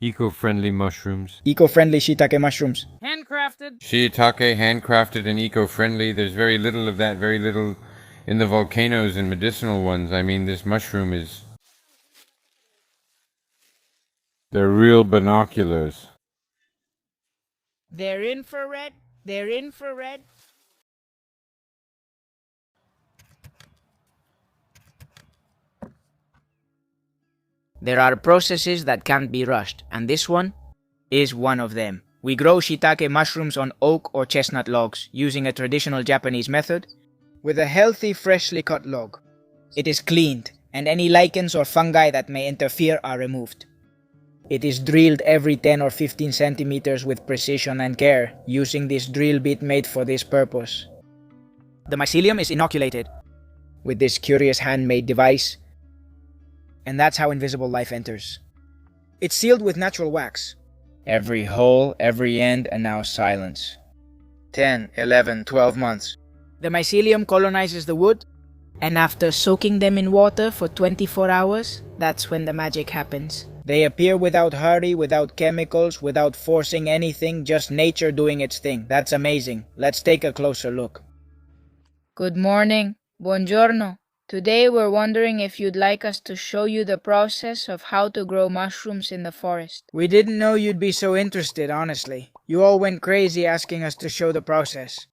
Eco-friendly mushrooms. Eco-friendly shiitake mushrooms. Handcrafted. Shiitake, handcrafted and eco-friendly. There's very little of that, very little in the volcanoes and medicinal ones. I mean, this mushroom is... They're real binoculars. They're infrared. They're infrared. There are processes that can't be rushed, and this one is one of them. We grow shiitake mushrooms on oak or chestnut logs using a traditional Japanese method with a healthy, freshly cut log. It is cleaned, and any lichens or fungi that may interfere are removed. It is drilled every 10 or 15 centimeters with precision and care, using this drill bit made for this purpose. The mycelium is inoculated with this curious handmade device, and that's how invisible life enters. It's sealed with natural wax. Every hole, every end, and now silence. 10, 11, 12 months. The mycelium colonizes the wood, and after soaking them in water for 24 hours, that's when the magic happens. They appear without hurry, without chemicals, without forcing anything, just nature doing its thing. That's amazing. Let's take a closer look. Good morning. Buongiorno. Today we're wondering if you'd like us to show you the process of how to grow mushrooms in the forest. We didn't know you'd be so interested, honestly. You all went crazy asking us to show the process.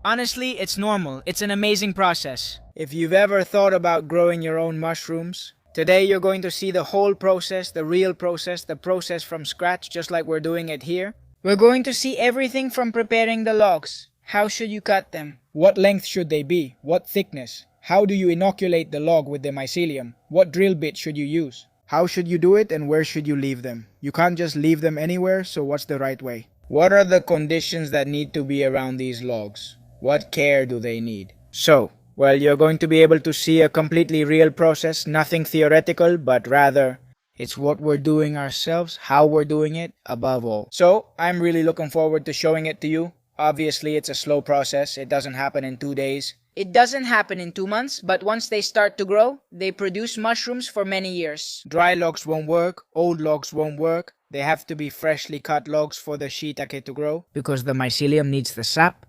Honestly, it's normal. It's an amazing process. If you've ever thought about growing your own mushrooms, today you're going to see the whole process, the real process, the process from scratch, just like we're doing it here. We're going to see everything from preparing the logs. How should you cut them? What length should they be? What thickness? How do you inoculate the log with the mycelium? What drill bit should you use? How should you do it, and where should you leave them? You can't just leave them anywhere, so what's the right way? What are the conditions that need to be around these logs? What care do they need? So, well, you're going to be able to see a completely real process, nothing theoretical, but rather it's what we're doing ourselves, how we're doing it, above all. So, I'm really looking forward to showing it to you. Obviously, it's a slow process. It doesn't happen in 2 days. It doesn't happen in 2 months, but once they start to grow, they produce mushrooms for many years. Dry logs won't work, old logs won't work. They have to be freshly cut logs for the shiitake to grow. Because the mycelium needs the sap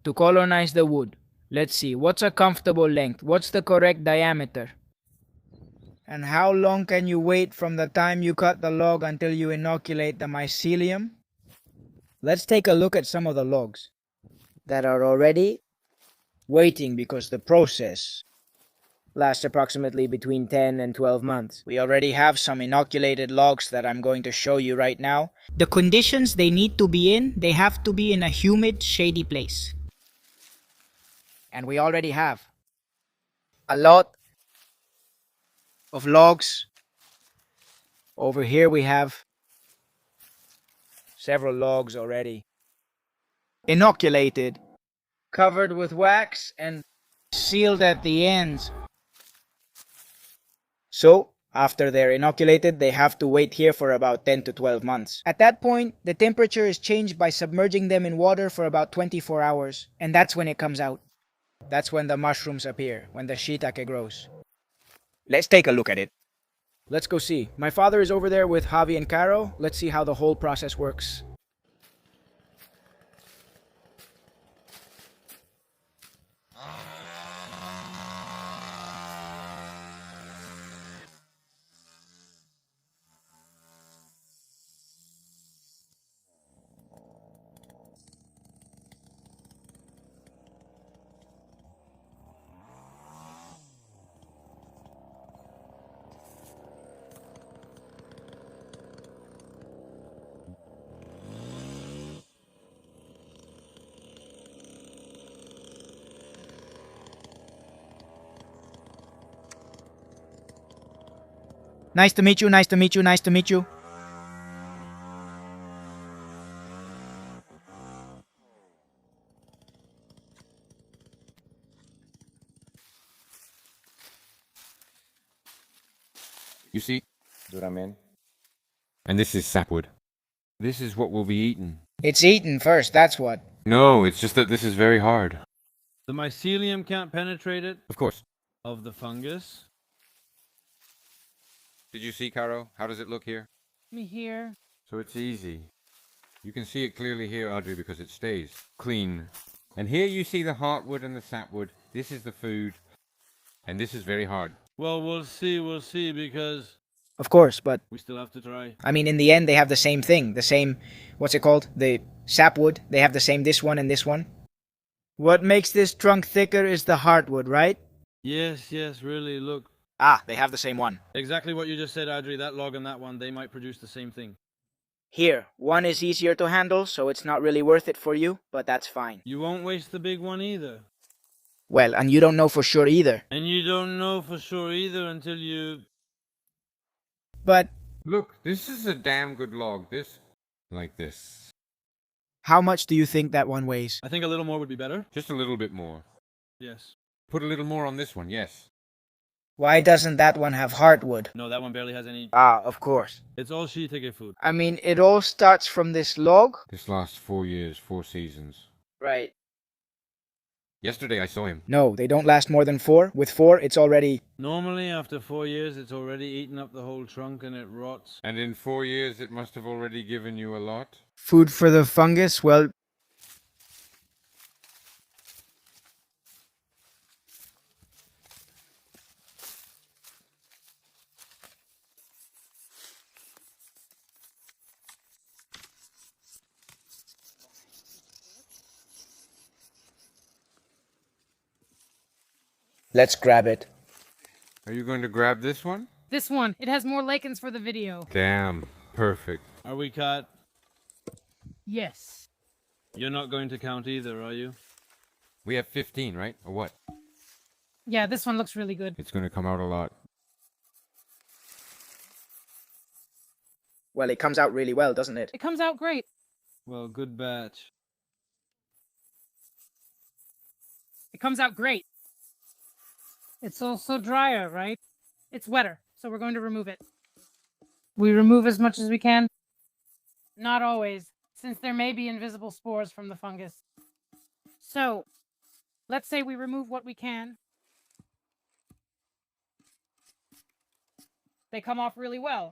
to colonize the wood. Let's see, what's a comfortable length? What's the correct diameter? And how long can you wait from the time you cut the log until you inoculate the mycelium? Let's take a look at some of the logs that are already waiting because the process lasts approximately between 10 and 12 months. We already have some inoculated logs that I'm going to show you right now. The conditions they need to be in, they have to be in a humid, shady place. And we already have a lot of logs. Over here we have several logs already inoculated, covered with wax and sealed at the ends. So, after they're inoculated, they have to wait here for about 10 to 12 months. At that point, the temperature is changed by submerging them in water for about 24 hours, and that's when it comes out. That's when the mushrooms appear, when the shiitake grows. Let's take a look at it. Let's go see. My father is over there with Javi and Caro. Let's see how the whole process works. Nice to meet you, nice to meet you, nice to meet you. You see? Duramen. And this is sapwood. This is what will be eaten. It's eaten first, that's what. No, it's just that this is very hard. The mycelium can't penetrate it Of course. of the fungus. Did you see, Caro? How does it look here? me here. So it's easy. You can see it clearly here, Audrey, because it stays clean. And here you see the heartwood and the sapwood. This is the food. And this is very hard. Well, we'll see, because Of course, but we still have to try. I mean, in the end, they have the same thing. The same, what's it called? The sapwood. They have the same this one and this one. What makes this trunk thicker is the heartwood, right? Yes, really, look. Ah, they have the same one. Exactly what you just said, Adri. That log and that one, they might produce the same thing. Here, one is easier to handle, so it's not really worth it for you, but that's fine. You won't waste the big one either. Well, and you don't know for sure either. And you don't know for sure either until you... But Look, this is a damn good log. This, like this. how much do you think that one weighs? I think a little more would be better. Just a little bit more. Yes. Put a little more on this one, yes. Why doesn't that one have heartwood? No, that one barely has any... Ah, of course. It's all Shiitake food. I mean, it all starts from this log? This lasts 4 years, 4 seasons. Right. Yesterday I saw him. No, they don't last more than 4. With 4, it's already... Normally, after 4 years, it's already eaten up the whole trunk and it rots. And in 4 years it must have already given you a lot. Food for the fungus? Well, Let's grab it. Are you going to grab this one? This one. It has more lichens for the video. Damn. Perfect. Are we cut? Yes. You're not going to count either, are you? We have 15, right? Or what? Yeah, this one looks really good. It's going to come out a lot. Well, it comes out really well, doesn't it? It comes out great. Well, good batch. It comes out great. It's also drier, right? It's wetter, so we're going to remove it. We remove as much as we can. Not always, since there may be invisible spores from the fungus. So, let's say we remove what we can. They come off really well.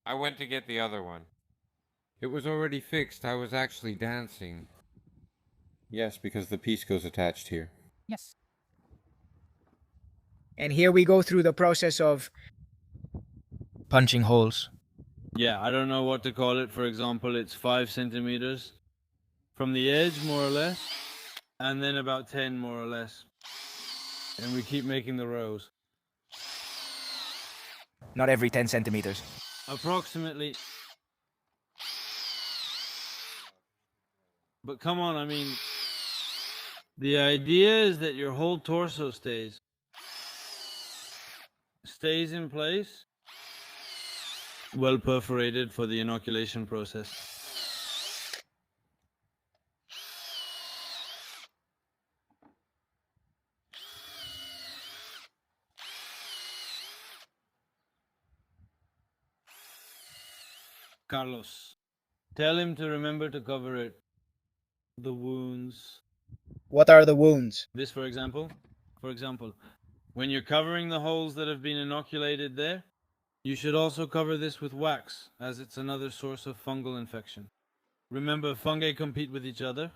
I went to get the other one. It was already fixed. I was actually dancing. Yes, because the piece goes attached here. Yes. And here we go through the process of punching holes. Yeah, I don't know what to call it. For example, it's 5 centimeters from the edge, more or less, and then about 10, more or less. And we keep making the rows. Not every 10 centimeters. Approximately. But come on, I mean, the idea is that your whole torso stays in place, well perforated for the inoculation process. Carlos, tell him to remember to cover it. The wounds. What are the wounds? This, for example, when you're covering the holes that have been inoculated there, you should also cover this with wax, as it's another source of fungal infection. Remember, fungi compete with each other.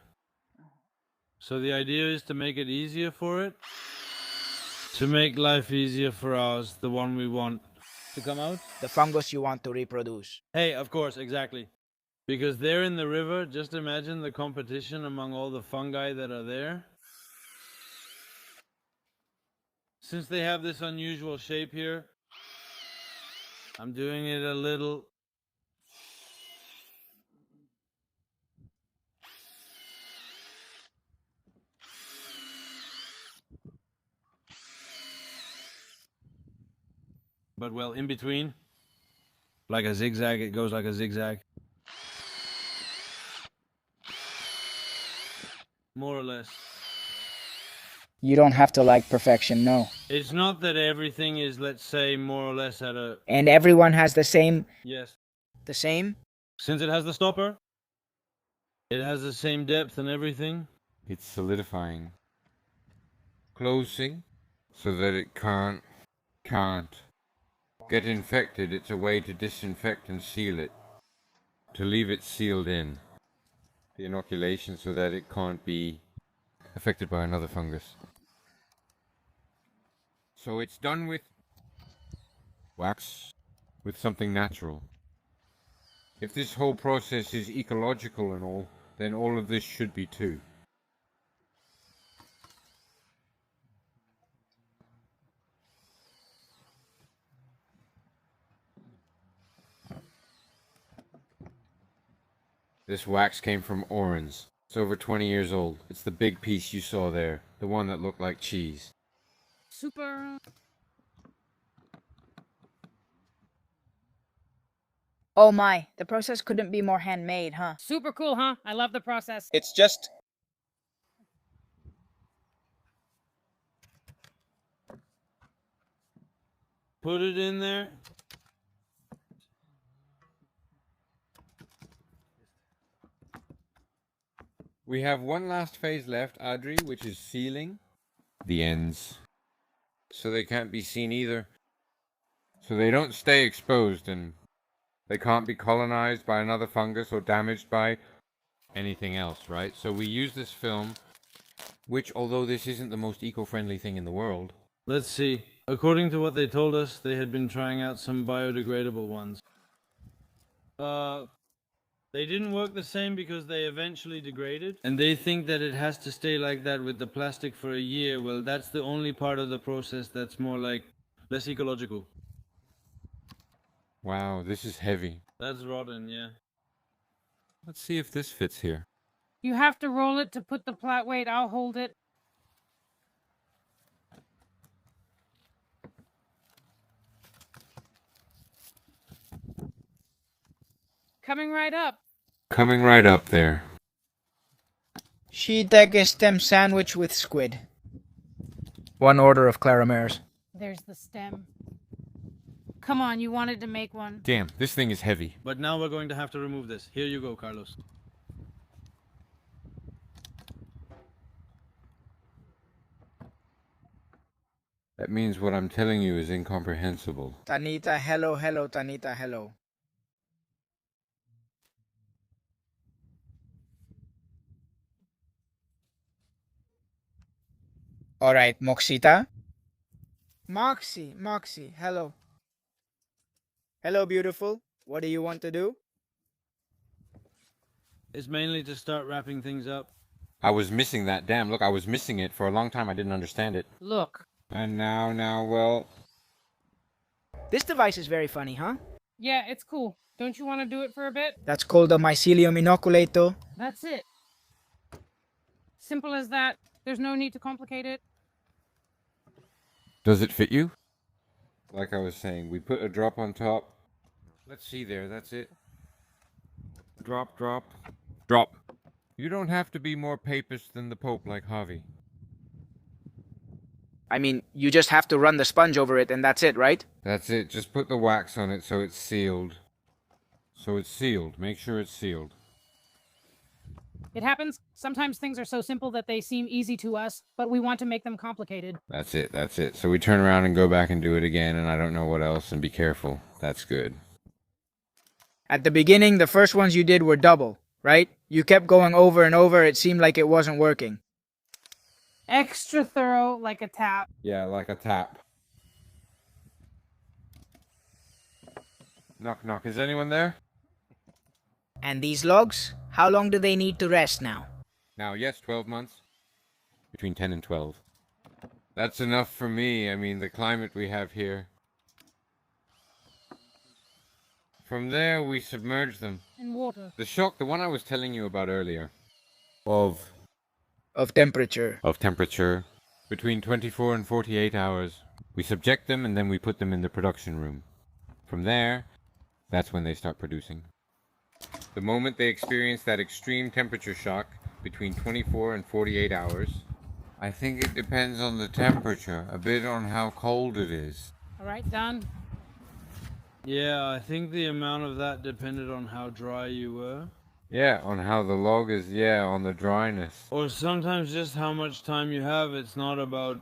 So the idea is to make it easier for it, to make life easier for ours, the one we want to come out. The fungus you want to reproduce. Hey, of course, exactly. Because they're in the river, just imagine the competition among all the fungi that are there. Since they have this unusual shape here, I'm doing it a little. But well, in between, like a zigzag, it goes like a zigzag. More or less. You don't have to like perfection, no. It's not that everything is, let's say, more or less at a... And everyone has the same... Yes. The same? Since it has the stopper, it has the same depth and everything. It's solidifying. Closing so that it can't get infected. It's a way to disinfect and seal it. To leave it sealed in. The inoculation so that it can't be affected by another fungus. So it's done with wax, with something natural. If this whole process is ecological and all, then all of this should be too. This wax came from orange. It's over 20 years old. It's the big piece you saw there, the one that looked like cheese. Super. Oh my, the process couldn't be more handmade, huh? Super cool, huh? I love the process. It's just Put it in there. We have one last phase left, Adri, which is sealing the ends. So they can't be seen either. So they don't stay exposed and they can't be colonized by another fungus or damaged by anything else, right? So we use this film, which, although this isn't the most eco-friendly thing in the world. Let's see. According to what they told us, they had been trying out some biodegradable ones. They didn't work the same because they eventually degraded. And they think that it has to stay like that with the plastic for a year. Well, that's the only part of the process that's more like less ecological. Wow, this is heavy. That's rotten, yeah. Let's see if this fits here. You have to roll it to put the plat. Wait, I'll hold it. Coming right up. Coming right up there. Shiitake stem sandwich with squid. 1 order of clarimares. There's the stem. Come on, you wanted to make one. Damn, this thing is heavy. But now we're going to have to remove this. Here you go, Carlos. That means what I'm telling you is incomprehensible. Tanita, hello, hello, Tanita, hello. Alright, Moxita. Moxie, hello. Hello, beautiful. What do you want to do? It's mainly to start wrapping things up. I was missing that. Damn, look, I was missing it. For a long time I didn't understand it. Look. And now, well... This device is very funny, huh? Yeah, it's cool. Don't you want to do it for a bit? That's called a Mycelium Inoculator. That's it. Simple as that. There's no need to complicate it. Does it fit you? Like I was saying, we put a drop on top. Let's see there, that's it. Drop, drop, drop. You don't have to be more papist than the Pope like Javi. I mean, you just have to run the sponge over it and that's it, right? That's it, just put the wax on it so it's sealed. So it's sealed, make sure it's sealed. It happens. Sometimes things are so simple that they seem easy to us, but we want to make them complicated. That's it, that's it. So we turn around and go back and do it again, and I don't know what else, and be careful. That's good. At the beginning, the first ones you did were double, right? You kept going over and over, it seemed like it wasn't working. Extra thorough, like a tap. Yeah, like a tap. Knock, knock. Is anyone there? And these logs? How long do they need to rest now? Now, yes, 12 months. Between 10 and 12. That's enough for me. I mean, the climate we have here. From there, we submerge them. In water. The shock, the one I was telling you about earlier. Of Temperature. temperature. Between 24 and 48 hours. We subject them and then we put them in the production room. From there, that's when they start producing. The moment they experience that extreme temperature shock, between 24 and 48 hours, I think it depends on the temperature, a bit on how cold it is. All right, done. Yeah, I think the amount of that depended on how dry you were. Yeah, on how the log is, yeah, on the dryness. Or sometimes just how much time you have. It's not about,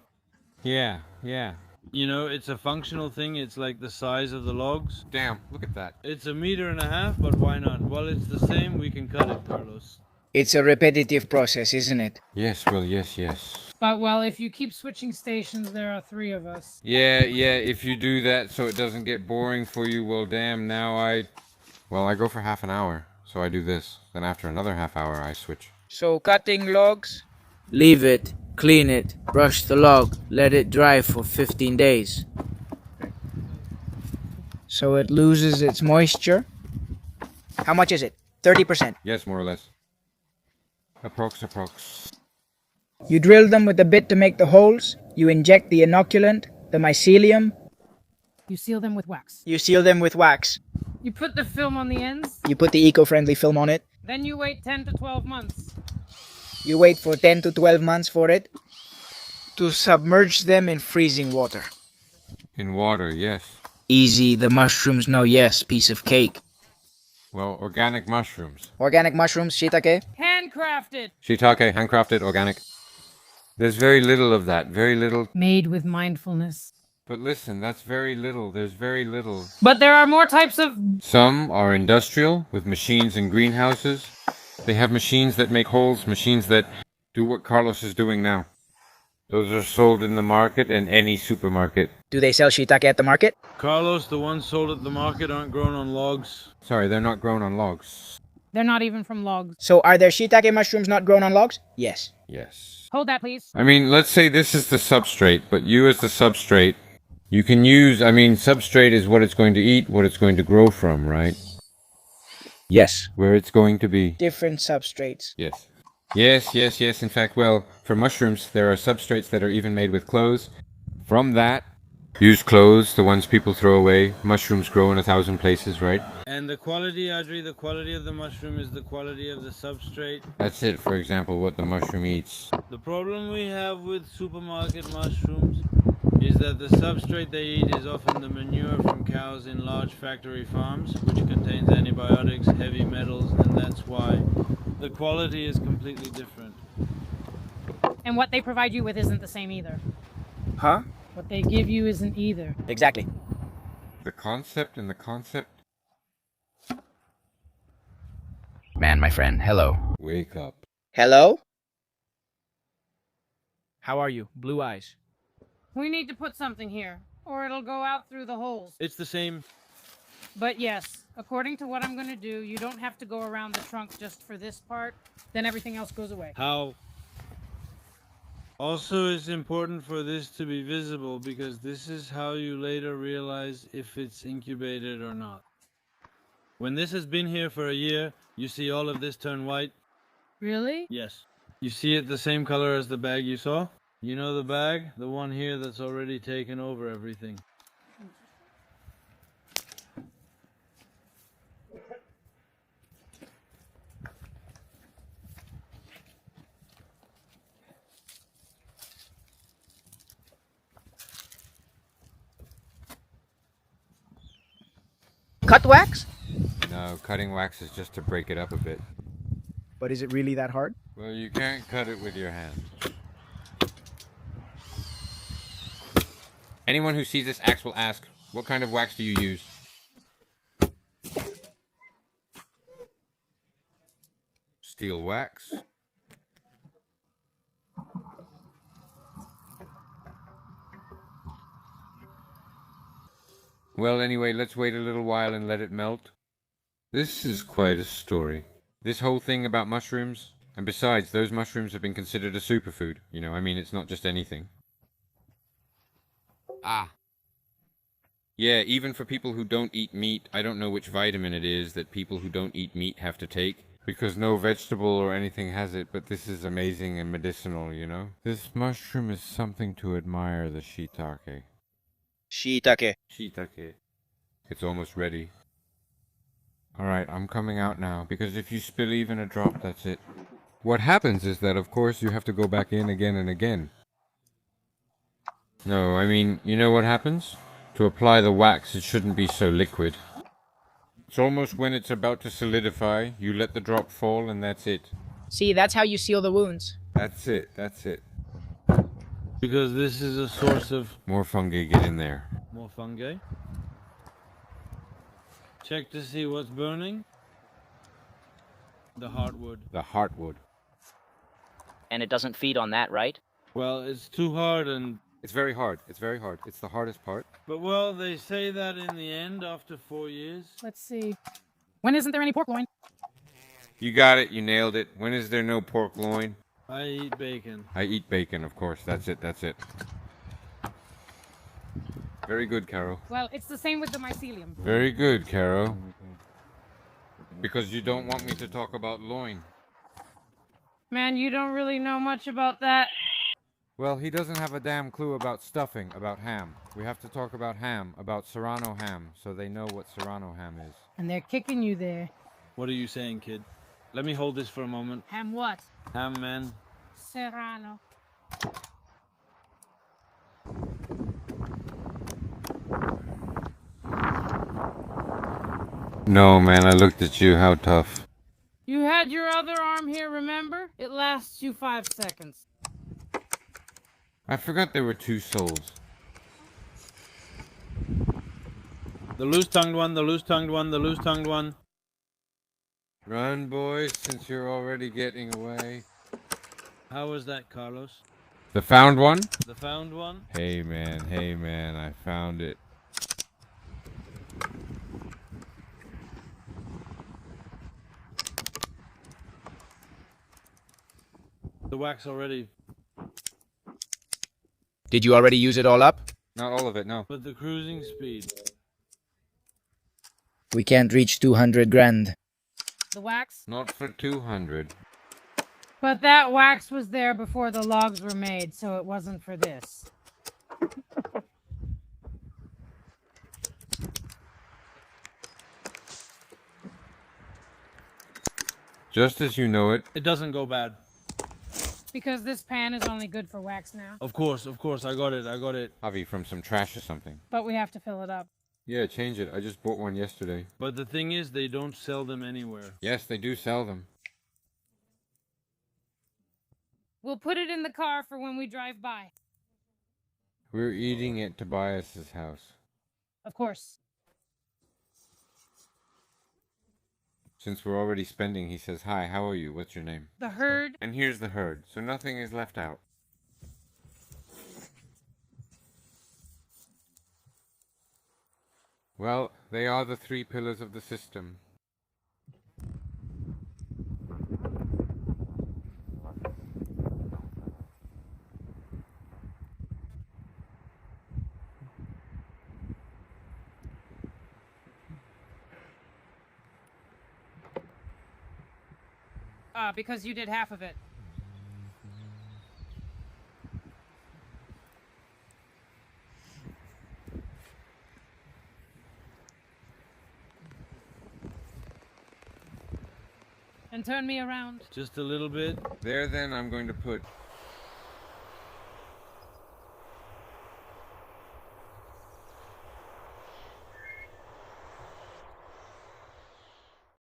Yeah, yeah. it's a functional thing. It's like the size of the logs. Damn, look at that. It's 1.5 meters, but why not? Well, it's the same. We can cut it, Carlos. It's a repetitive process, isn't it? Yes, well, yes. But well, if you keep switching stations, there are 3 of us. Yeah, if you do that so it doesn't get boring for you, well, damn, now I go for half an hour, so I do this. Then after another half hour, I switch. So cutting logs? Leave it, clean it, brush the log, let it dry for 15 days. So it loses its moisture? How much is it? 30%. Yes, more or less. Approx. You drill them with a bit to make the holes, you inject the inoculant, the mycelium, You seal them with wax. you seal them with wax, You put the film on the ends. you put the eco-friendly film on it, Then you wait 10 to 12 months. you wait for 10 to 12 months for it, to submerge them in freezing water. In water, yes. Easy, the mushrooms know yes, piece of cake. Well, organic mushrooms. Organic mushrooms, shiitake. Handcrafted. Shiitake, handcrafted, organic. There's very little of that, very little. Made with mindfulness. But listen, that's very little. There's very little. But there are more types of. Some are industrial, with machines and greenhouses. They have machines that make holes, machines that do what Carlos is doing now. Those are sold in the market and any supermarket. Do they sell shiitake at the market? Carlos, the ones sold at the market aren't grown on logs. Sorry, they're not grown on logs. They're not even from logs. So are there shiitake mushrooms not grown on logs? Yes. Yes. Hold that, please. I mean, let's say this is the substrate, but you as the substrate, you can use, substrate is what it's going to eat, what it's going to grow from, right? Yes. Where it's going to be. Different substrates. Yes. Yes. In fact, well, for mushrooms, there are substrates that are even made with clothes. From that, used clothes, the ones people throw away, mushrooms grow in 1,000 places, right? And the quality, Audrey, the quality of the mushroom is the quality of the substrate. That's it, for example, what the mushroom eats. The problem we have with supermarket mushrooms is that the substrate they eat is often the manure from cows in large factory farms, which contains antibiotics, heavy metals, and that's why the quality is completely different. And what they provide you with isn't the same either. Huh? What they give you isn't either. Exactly. The concept and the concept? Man, my friend, hello. Wake up. Hello? How are you? Blue eyes. We need to put something here, or it'll go out through the holes. It's the same. But yes, according to what I'm going to do, you don't have to go around the trunk just for this part. Then everything else goes away. How? Also, it's important for this to be visible because this is how you later realize if it's incubated or not. When this has been here for a year, you see all of this turn white. Really? Yes. You see it the same color as the bag you saw? You know the bag? The one here that's already taken over everything. Cut wax? No, cutting wax is just to break it up a bit. But is it really that hard? Well, you can't cut it with your hand. Anyone who sees this axe will ask, what kind of wax do you use? Steel wax. Well, anyway, let's wait a little while and let it melt. This is quite a story. This whole thing about mushrooms, and besides, those mushrooms have been considered a superfood. It's not just anything. Ah. Yeah, even for people who don't eat meat, I don't know which vitamin it is that people who don't eat meat have to take. Because no vegetable or anything has it, but this is amazing and medicinal, This mushroom is something to admire, the shiitake. Shiitake. Shiitake. It's almost ready. Alright, I'm coming out now, because if you spill even a drop, that's it. What happens is that, of course, you have to go back in again and again. No, you know what happens? To apply the wax, it shouldn't be so liquid. It's almost when it's about to solidify, you let the drop fall and that's it. See, that's how you seal the wounds. That's it, that's it. Because this is a source of More fungi get in there. more fungi. Check to see what's burning. The heartwood. The heartwood. And it doesn't feed on that, right? Well, it's too hard and... It's very hard. It's very hard. It's the hardest part. But, well, they say that in the end, after 4 years. Let's see. When isn't there any pork loin? You got it. You nailed it. When is there no pork loin? I eat bacon. I eat bacon, of course. That's it. That's it. Very good, Caro. Well, it's the same with the mycelium. Very good, Caro. Because you don't want me to talk about loin. Man, you don't really know much about that. Well, he doesn't have a damn clue about stuffing, about ham. We have to talk about ham, about Serrano ham, so they know what Serrano ham is. And they're kicking you there. What are you saying, kid? Let me hold this for a moment. Ham what? Ham, man. Serrano. No, man, I looked at you. How tough. You had your other arm here, remember? It lasts you 5 seconds. I forgot there were 2 souls. The loose-tongued one, the loose-tongued one, the loose-tongued one. Run, boys, since you're already getting away. How was that, Carlos? The found one? The found one? Hey, man, I found it. The wax already. Did you already use it all up? Not all of it, no. But the cruising speed. We can't reach 200 grand. The wax? Not for 200. But that wax was there before the logs were made, so it wasn't for this. Just as you know it. It doesn't go bad. Because this pan is only good for wax now. Of course, I got it. Javi, from some trash or something. But we have to fill it up. Yeah, change it. I just bought one yesterday. But the thing is, they don't sell them anywhere. Yes, they do sell them. We'll put it in the car for when we drive by. We're eating at Tobias's house. Of course. Since we're already spending, he says, "Hi, how are you? What's your name?" The herd. And here's the herd, so nothing is left out. Well, they are the 3 pillars of the system. Because you did half of it. And turn me around. Just a little bit. There then, I'm going to put